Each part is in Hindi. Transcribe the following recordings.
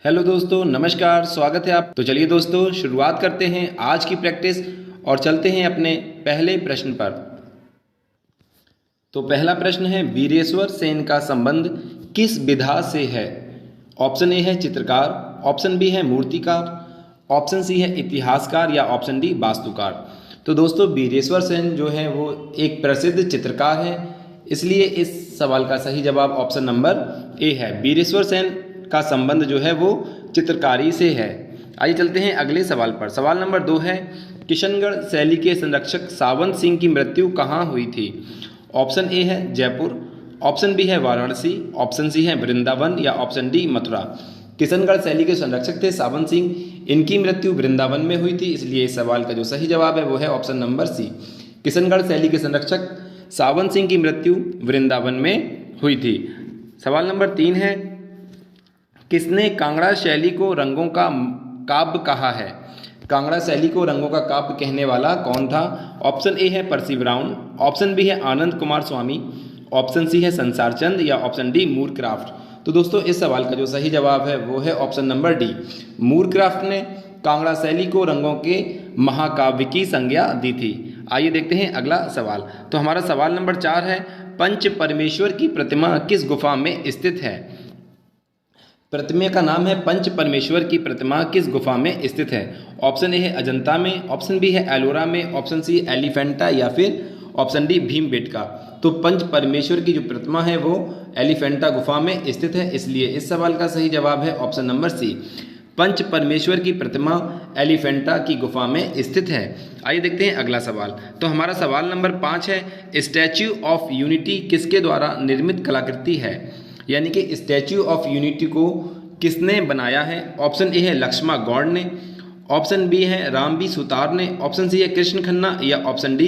हेलो दोस्तों, नमस्कार। स्वागत है आप। तो चलिए दोस्तों, शुरुआत करते हैं आज की प्रैक्टिस और चलते हैं अपने पहले प्रश्न पर। तो पहला प्रश्न है, वीरेश्वर सेन का संबंध किस विधा से है? ऑप्शन ए है चित्रकार, ऑप्शन बी है मूर्तिकार, ऑप्शन सी है इतिहासकार या ऑप्शन डी वास्तुकार। तो दोस्तों, वीरेश्वर सेन जो है वो एक प्रसिद्ध चित्रकार है, इसलिए इस सवाल का सही जवाब ऑप्शन नंबर ए है। वीरेश्वर सेन का संबंध जो है वो चित्रकारी से है। आइए चलते हैं अगले सवाल पर। सवाल नंबर 2 है, किशनगढ़ शैली के संरक्षक सावंत सिंह की मृत्यु कहाँ हुई थी? ऑप्शन ए है जयपुर, ऑप्शन बी है वाराणसी, ऑप्शन सी है वृंदावन या ऑप्शन डी मथुरा। किशनगढ़ शैली के संरक्षक थे सावंत सिंह, इनकी मृत्यु वृंदावन में हुई थी, इसलिए इस सवाल का जो सही जवाब है वो है ऑप्शन नंबर सी। किशनगढ़ शैली के संरक्षक सावंत सिंह की मृत्यु वृंदावन में हुई थी। सवाल नंबर 3 है, किसने कांगड़ा शैली को रंगों का काव्य कहा है? कांगड़ा शैली को रंगों का काव्य कहने वाला कौन था? ऑप्शन ए है परसी ब्राउन, ऑप्शन बी है आनंद कुमार स्वामी, ऑप्शन सी है संसार चंद या ऑप्शन डी मूरक्राफ्ट। तो दोस्तों, इस सवाल का जो सही जवाब है वो है ऑप्शन नंबर डी। मूरक्राफ्ट ने कांगड़ा शैली को रंगों के महाकाव्य की संज्ञा दी थी। आइए देखते हैं अगला सवाल। तो हमारा सवाल नंबर 4 है, पंच परमेश्वर की प्रतिमा किस गुफा में स्थित है? प्रतिमा का नाम है पंच परमेश्वर की प्रतिमा किस गुफा में स्थित है? ऑप्शन ए है अजंता में, ऑप्शन बी है एलोरा में, ऑप्शन सी एलिफेंटा या फिर ऑप्शन डी भीमबेटका। तो पंच परमेश्वर की जो प्रतिमा है वो एलिफेंटा गुफा में स्थित है, इसलिए इस सवाल का सही जवाब है ऑप्शन नंबर सी। पंच परमेश्वर की प्रतिमा एलिफेंटा की गुफा में स्थित है। आइए देखते हैं अगला सवाल। तो हमारा सवाल नंबर 5 है, स्टैच्यू ऑफ यूनिटी किसके द्वारा निर्मित कलाकृति है? यानी कि स्टैच्यू ऑफ यूनिटी को किसने बनाया है? ऑप्शन ए है लक्ष्मा गौड़ ने, ऑप्शन बी है राम बी सुतार ने, ऑप्शन सी है कृष्ण खन्ना या ऑप्शन डी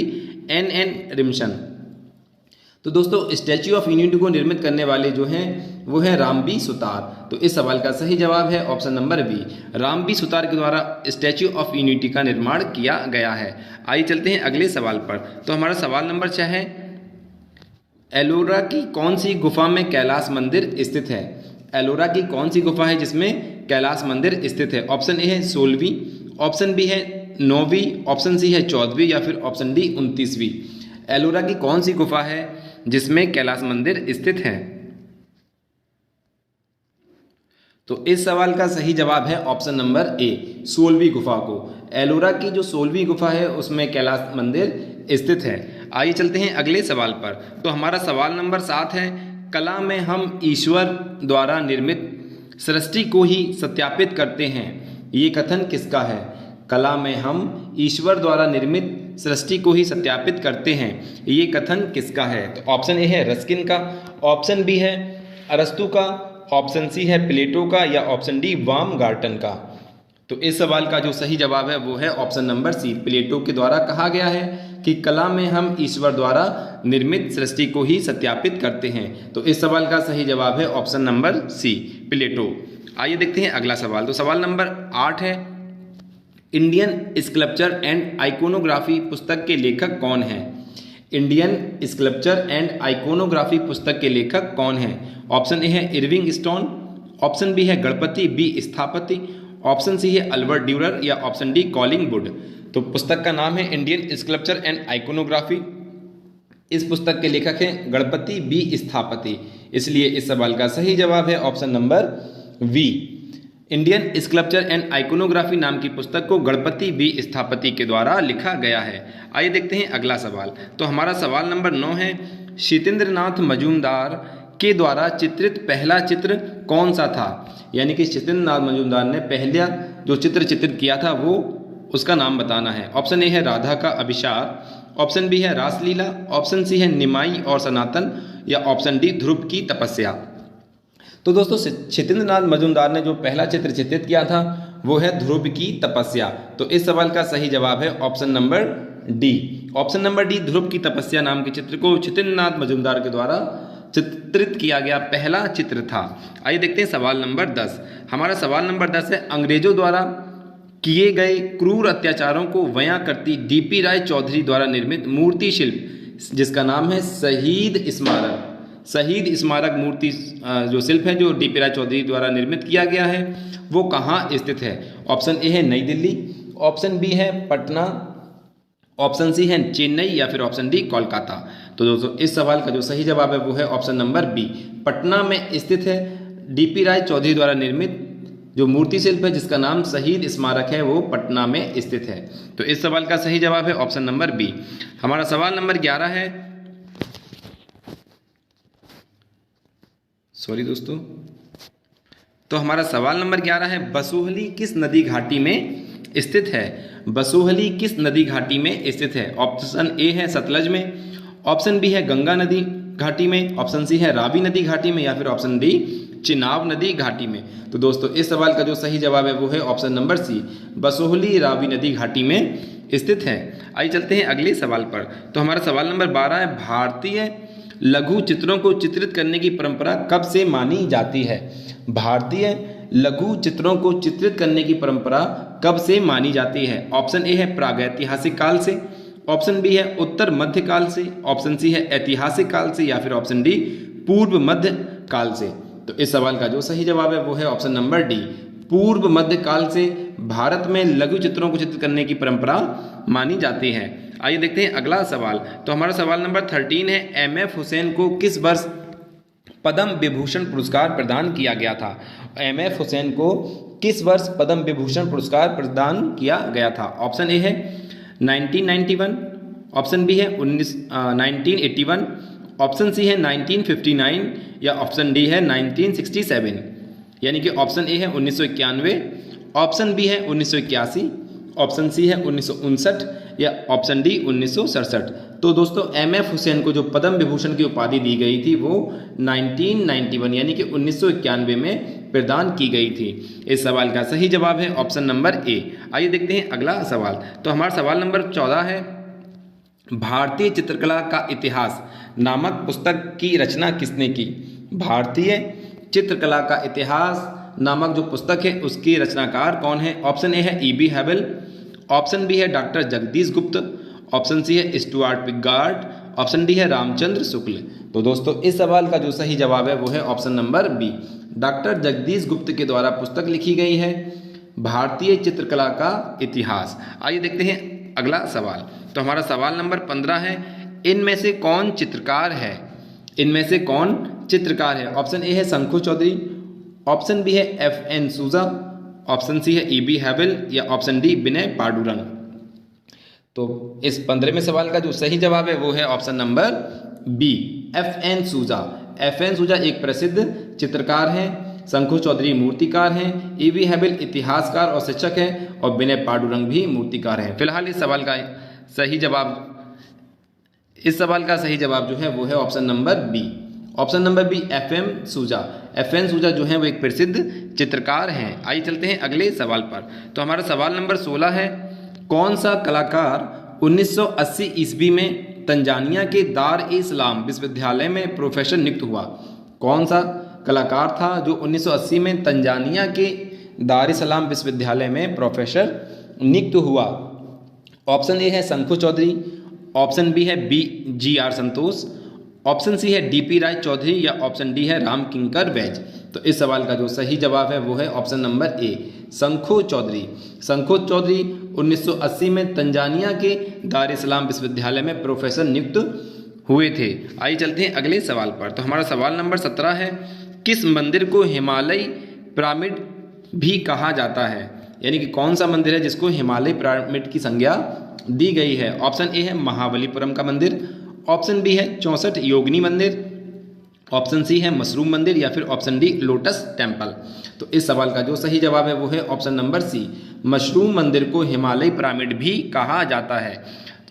एन रिमशन। तो दोस्तों, स्टैच्यू ऑफ यूनिटी को निर्मित करने वाले जो हैं वो है राम बी सुतार। तो इस सवाल का सही जवाब है option number B, Ram B Sutar के द्वारा स्टैच्यू ऑफ यूनिटी का निर्माण किया गया है। आइए चलते हैं अगले सवाल पर। तो हमारा सवाल नंबर 6 है, एलोरा की कौन सी गुफा में कैलाश मंदिर स्थित है? एलोरा की कौन सी गुफा है जिसमें कैलाश मंदिर स्थित है? ऑप्शन ए है 16वीं, ऑप्शन बी है 9वीं, ऑप्शन सी है 14वीं या फिर ऑप्शन डी 29वीं। एलोरा की कौन सी गुफा है जिसमें कैलाश मंदिर स्थित है? तो इस सवाल का सही जवाब है ऑप्शन नंबर ए, 16वीं गुफा को। एलोरा की जो 16वीं गुफा है उसमें कैलाश मंदिर स्थित है। आइए चलते हैं अगले सवाल पर। तो हमारा सवाल नंबर 7 है, कला में हम ईश्वर द्वारा निर्मित सृष्टि को ही सत्यापित करते हैं, ये कथन किसका है? कला में हम ईश्वर द्वारा निर्मित सृष्टि को ही सत्यापित करते हैं, ये कथन किसका है? तो ऑप्शन ए है रस्किन का, ऑप्शन बी है अरस्तु का, ऑप्शन सी है प्लेटो का या ऑप्शन डी बामगार्टन का। तो इस सवाल का जो सही जवाब है वो है ऑप्शन नंबर सी, प्लेटो के द्वारा कहा गया है कि कला में हम ईश्वर द्वारा निर्मित सृष्टि को ही सत्यापित करते हैं। तो इस सवाल का सही जवाब है ऑप्शन नंबर सी, प्लेटो। आइए देखते हैं अगला सवाल। तो सवाल नंबर 8 है, इंडियन स्कल्पचर एंड आइकोनोग्राफी पुस्तक के लेखक कौन है? इंडियन स्कल्पचर एंड आइकोनोग्राफी पुस्तक के लेखक कौन है? ऑप्शन ए है इरविंग स्टोन, ऑप्शन बी है गणपति बी स्थापति, ऑप्शन सी है अल्बर्ट ड्यूरर या ऑप्शन डी कॉलिंगवुड। तो पुस्तक का नाम है इंडियन स्कल्पचर एंड आइकोनोग्राफी। इस पुस्तक के लेखक हैं गणपति बी स्थापति, इसलिए इस सवाल का सही जवाब है option number V. Indian sculpture and iconography नाम की पुस्तक को गणपति बी स्थापति के द्वारा लिखा गया है। आइए देखते हैं अगला सवाल। तो हमारा सवाल नंबर 9 है, सत्येंद्रनाथ मजूमदार के द्वारा चित्रित पहला चित्र कौन सा था? यानी कि सत्येंद्रनाथ मजूमदार ने पहला जो चित्र चित्रित किया था वो उसका नाम बताना है। ऑप्शन ए है राधा का अभिसार, ऑप्शन बी है रासलीला, ऑप्शन सी है निमाई और सनातन या ऑप्शन डी ध्रुव की तपस्या। तो दोस्तों, सत्येंद्रनाथ मजूमदार ने जो पहला चित्र चित्रित किया था वो है ध्रुव की तपस्या। तो इस सवाल का सही जवाब है option number D. Option number D, Dhruv की तपस्या नाम के चित्र को सत्येंद्रनाथ मजूमदार के द्वारा चित्रित किया गया पहला चित्र था। आइए देखते हैं सवाल नंबर 10। हमारा सवाल नंबर 10 है, अंग्रेजों द्वारा किए गए क्रूर अत्याचारों को बयां करती डीपी राय चौधरी द्वारा निर्मित मूर्ति शिल्प जिसका नाम है शहीद स्मारक, शहीद स्मारक मूर्ति जो शिल्प है जो डीपी राय चौधरी द्वारा निर्मित किया गया है वो कहाँ स्थित है? ऑप्शन ए है नई दिल्ली, ऑप्शन बी है पटना, ऑप्शन सी है चेन्नई या फिर ऑप्शन डी कोलकाता। तो दोस्तों इस सवाल का जो सही जवाब है वो है ऑप्शन नंबर बी, पटना में स्थित है डीपी राय चौधरी द्वारा निर्मित जो मूर्ति शिल्प है जिसका नाम शहीद स्मारक है वो पटना में स्थित है। तो इस सवाल का सही जवाब है ऑप्शन नंबर बी। हमारा सवाल नंबर 11 है, सॉरी दोस्तों, तो हमारा सवाल नंबर 11 है, बसोहली किस नदी घाटी में स्थित है? बसोहली किस नदी घाटी में स्थित है? ऑप्शन ए है सतलज में, ऑप्शन बी है गंगा नदी घाटी में, ऑप्शन सी है रावी नदी घाटी में या फिर ऑप्शन डी चिनाब नदी घाटी में। तो दोस्तों इस सवाल का जो सही जवाब है वो है option number C, Basohli Ravi नदी घाटी में स्थित है। आइए चलते हैं अगले सवाल पर। तो हमारा सवाल नंबर 12 है, भारतीय लघु चित्रों को चित्रित करने की परंपरा कब से मानी जाती है? भारतीय लघु चित्रों को चित्रित करने की परंपरा कब से मानी जाती है? ऑप्शन ए है प्रागैतिहासिक काल से, ऑप्शन बी है उत्तर मध्य काल से, ऑप्शन सी है ऐतिहासिक काल से या फिर ऑप्शन डी पूर्व मध्य काल से। तो इस सवाल का जो सही जवाब है वो है ऑप्शन नंबर डी, पूर्व मध्य काल से भारत में लघु चित्रों को चित्रित करने की परंपरा मानी जाती है। आइए देखते हैं अगला सवाल। तो हमारा सवाल नंबर 13 है, एम.एफ. हुसैन को किस वर्ष पद्म विभूषण पुरस्कार प्रदान किया गया था? एम.एफ. हुसैन को किस वर्ष पद्म विभूषण पुरस्कार प्रदान किया गया था? ऑप्शन ए है 1991, ऑप्शन बी है 1981, ऑप्शन सी है 1959 या ऑप्शन डी है 1967। यानी कि ऑप्शन ए है 1991, ऑप्शन बी है 1981, ऑप्शन सी है 1959 या ऑप्शन डी 1967। तो दोस्तों एम.एफ. हुसैन को जो पद्म विभूषण की उपाधि दी गई थी वो 1991 यानी कि 1991 में प्रदान की गई थी। इस सवाल का सही जवाब है ऑप्शन नंबर ए। आइए देखते हैं अगला सवाल। तो हमारा सवाल नंबर 14 है, भारतीय चित्रकला का इतिहास नामक पुस्तक की रचना किसने की? भारतीय चित्रकला का इतिहास नामक जो पुस्तक है उसकी रचनाकार कौन है? ऑप्शन ए है E.B. हैवेल, ऑप्शन बी है डॉक्टर जगदीश गुप्त, ऑप्शन सी है स्टुअर्ट पिगार्ड, ऑप्शन डी है रामचंद्र शुक्ल। तो दोस्तों इस सवाल का जो सही जवाब है वो है option number B, doctor Jagdish Gupt के द्वारा पुस्तक लिखी गई है भारतीय चित्रकला का इतिहास। आइए देखते हैं अगला सवाल। तो हमारा सवाल नंबर 15 है, इनमें से कौन चित्रकार है? इनमें से कौन चित्रकार है? ऑप्शन ए है शंकु चौधरी, ऑप्शन बी है F.N. सूजा, ऑप्शन सी है E.B. हैवेल या ऑप्शन डी विनय पांडुरंग। तो इस 15वें सवाल का जो सही जवाब है वो है ऑप्शन नंबर बी, F.N. सूजा। F.N. सूजा एक प्रसिद्ध चित्रकार हैं, शंकु चौधरी मूर्तिकार हैं, E.B. हैवेल इतिहासकार और शिक्षक हैं और विनय पांडुरंग भी मूर्तिकार हैं। फिलहाल इस सवाल का सही जवाब जो है वो है option number B, option number B F.M. Souza. F.N. सूजा जो है वो एक प्रसिद्ध चित्रकार हैं। आइए चलते हैं अगले सवाल पर। तो हमारा सवाल नंबर 16 है, कौन सा कलाकार 1980 ईस्वी में तंजानिया के दार ए इस्लाम विश्वविद्यालय में प्रोफेसर नियुक्त हुआ? कौन सा कलाकार था जो 1980 में तंजानिया के दार ए इस्लाम विश्वविद्यालय में प्रोफेसर नियुक्त हुआ? ऑप्शन ए है शंकु चौधरी, ऑप्शन बी है G.R. संतोष, ऑप्शन सी है D.P. राय चौधरी या ऑप्शन डी है राम किंकर बैज। तो इस सवाल का जो सही जवाब है वो है ऑप्शन नंबर ए, शंकु चौधरी। शंकु चौधरी 1980 में तंजानिया के दार इस्लाम विश्वविद्यालय में प्रोफेसर नियुक्त हुए थे। आइए चलते हैं अगले सवाल पर। तो हमारा सवाल नंबर 17 है, किस मंदिर को हिमालय पिरामिड भी कहा जाता है? यानी कि कौन सा मंदिर है जिसको हिमालय पिरामिड की संज्ञा दी गई है? ऑप्शन ए है महाबलीपुरम का मंदिर, ऑप्शन बी है 64 योगिनी मंदिर, ऑप्शन सी है मशरूम मंदिर या फिर ऑप्शन डी लोटस टेम्पल। तो इस सवाल का जो सही जवाब है वो है ऑप्शन नंबर सी, मशरूम मंदिर को हिमालय पिरामिड भी कहा जाता है।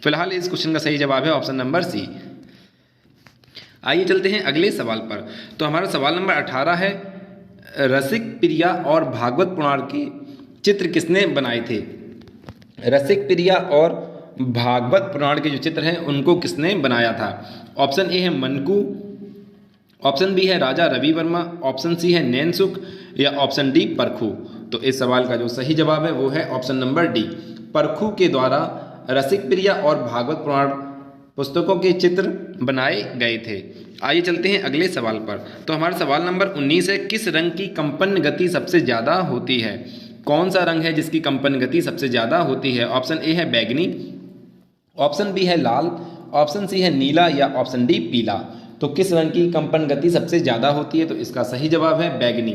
फिलहाल इस क्वेश्चन का सही जवाब है ऑप्शन नंबर सी। आइए चलते हैं अगले सवाल पर। तो हमारा सवाल नंबर 18 है, रसिक प्रिया और भागवत पुराण के चित्र किसने बनाए थे? रसिक प्रिया और भागवत पुराण के जो चित्र हैं उनको किसने बनाया था? ऑप्शन ए है मनकू, ऑप्शन बी है राजा रवि वर्मा, ऑप्शन सी है नैनसुख या ऑप्शन डी परखू। तो इस सवाल का जो सही जवाब है वो है ऑप्शन नंबर डी, परखू के द्वारा रसिक प्रिया और भागवत पुराण पुस्तकों के चित्र बनाए गए थे। आइए चलते हैं अगले सवाल पर। तो हमारा सवाल नंबर 19 है, किस रंग की कंपन गति सबसे ज़्यादा होती है? कौन सा रंग है जिसकी कंपन गति सबसे ज़्यादा होती है? ऑप्शन ए है बैगनी, ऑप्शन बी है लाल, ऑप्शन सी है नीला या ऑप्शन डी पीला। तो किस रंग की कंपन गति सबसे ज़्यादा होती है? तो इसका सही जवाब है बैगनी।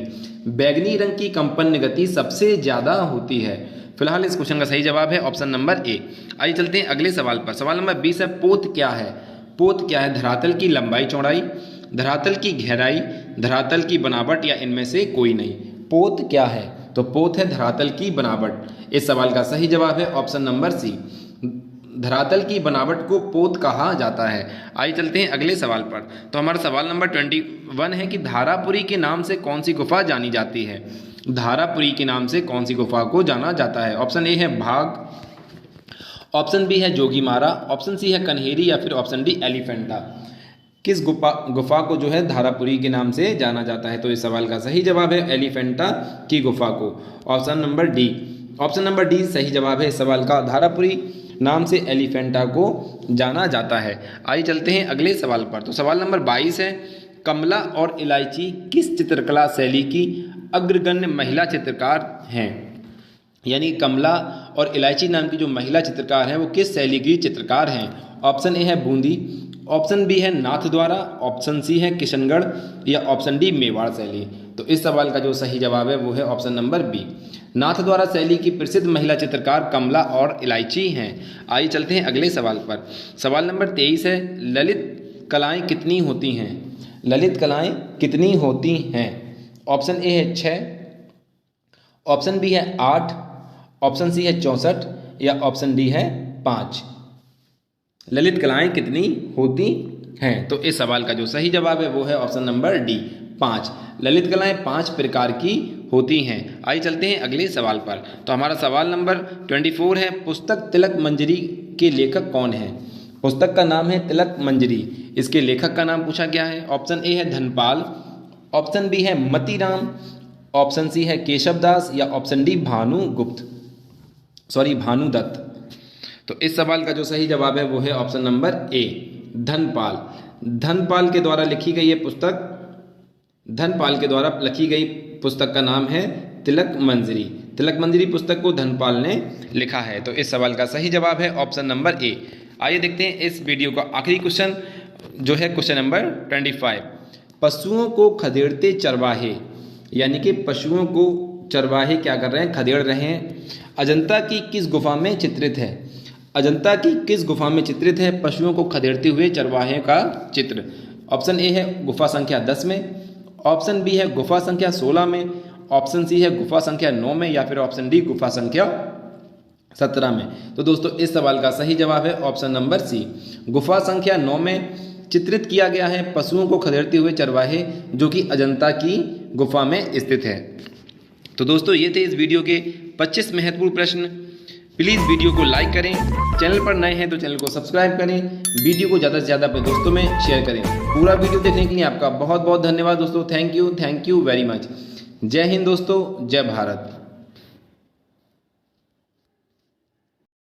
बैगनी रंग की कंपन गति सबसे ज़्यादा होती है। फिलहाल इस क्वेश्चन का सही जवाब है ऑप्शन नंबर ए। आइए चलते हैं अगले सवाल पर। सवाल नंबर 20 है, पोत क्या है? पोत क्या है? धरातल की लंबाई चौड़ाई, धरातल की गहराई, धरातल की बनावट या इनमें से कोई नहीं। पोत क्या है? तो पोत है धरातल की बनावट। इस सवाल का सही जवाब है ऑप्शन नंबर सी, धरातल की बनावट को पोत कहा जाता है। आइए चलते हैं अगले सवाल पर। तो हमारा सवाल नंबर 21 है कि धारापुरी के नाम से कौन सी गुफा जानी जाती है? धारापुरी के नाम से कौन सी गुफा को जाना जाता है? ऑप्शन ए है भाग, ऑप्शन बी है जोगीमारा, ऑप्शन सी है कन्हेरी या फिर ऑप्शन डी एलिफेंटा। किस गुफा को जो है धारापुरी के नाम से जाना जाता है? तो इस सवाल का सही जवाब है एलिफेंटा की गुफा को, option number D. Option number D सही जवाब है इस सवाल का, धारापुरी नाम से एलिफेंटा को जाना जाता है। आइए चलते हैं अगले सवाल पर। तो सवाल नंबर 22 है, कमला और इलायची किस चित्रकला शैली की अग्रगण्य महिला चित्रकार हैं? यानी कमला और इलायची नाम की जो महिला चित्रकार हैं वो किस शैली की चित्रकार हैं? ऑप्शन ए है बूंदी, ऑप्शन बी है नाथ द्वारा, ऑप्शन सी है किशनगढ़ या ऑप्शन डी मेवाड़ शैली। तो इस सवाल का जो सही जवाब है वो है ऑप्शन नंबर बी, नाथ द्वारा शैली की प्रसिद्ध महिला चित्रकार कमला और इलायची हैं। आइए चलते हैं अगले सवाल पर। सवाल नंबर 23 है, ललित कलाएं कितनी होती हैं? ललित कलाएं कितनी होती हैं? ऑप्शन ए है 6, ऑप्शन बी है 8, ऑप्शन सी है 64 या ऑप्शन डी है 5। ललित कलाएं कितनी होती हैं? तो इस सवाल का जो सही जवाब है वो है ऑप्शन नंबर डी, 5। ललित कलाएं 5 प्रकार की होती हैं। आइए चलते हैं अगले सवाल पर। तो हमारा सवाल नंबर 24 है, पुस्तक तिलक मंजरी के लेखक कौन है? पुस्तक का नाम है तिलक मंजरी, इसके लेखक का नाम पूछा गया है। ऑप्शन ए है धनपाल, ऑप्शन बी है मतीराम, ऑप्शन सी है केशवदास या ऑप्शन डी भानुदत्त। तो इस सवाल का जो सही जवाब है वो है option number A, Dhanpal. Dhanpal के द्वारा लिखी गई ये पुस्तक, धनपाल के द्वारा लिखी गई पुस्तक का नाम है तिलक मंजरी। तिलक मंजरी पुस्तक को धनपाल ने लिखा है। तो इस सवाल का सही जवाब है ऑप्शन नंबर ए। आइए देखते हैं इस वीडियो का आखिरी क्वेश्चन जो है क्वेश्चन नंबर 25। पशुओं को खदेड़ते चरवाहे, यानी कि पशुओं को चरवाहे क्या कर रहे हैं? खदेड़ रहे हैं। अजंता की किस गुफा में चित्रित है? अजंता की किस गुफा में चित्रित है पशुओं को खदेड़ते हुए चरवाहे का चित्र? ऑप्शन ए है गुफा संख्या 10 में, ऑप्शन बी है गुफा संख्या 16 में, ऑप्शन सी है गुफा संख्या 9 में या फिर ऑप्शन डी गुफा संख्या 17 में। तो दोस्तों इस सवाल का सही जवाब है ऑप्शन नंबर सी, गुफा संख्या 9 में चित्रित किया गया है पशुओं को खदेड़ते हुए चरवाहे, जो कि अजंता की गुफा में स्थित है। तो दोस्तों ये थे इस वीडियो के 25 महत्वपूर्ण प्रश्न। प्लीज़ वीडियो को लाइक करें, चैनल पर नए हैं तो चैनल को सब्सक्राइब करें, वीडियो को ज़्यादा से ज़्यादा अपने दोस्तों में शेयर करें। पूरा वीडियो देखने के लिए आपका बहुत बहुत धन्यवाद दोस्तों। Thank you very much. जय हिंद दोस्तों, जय भारत।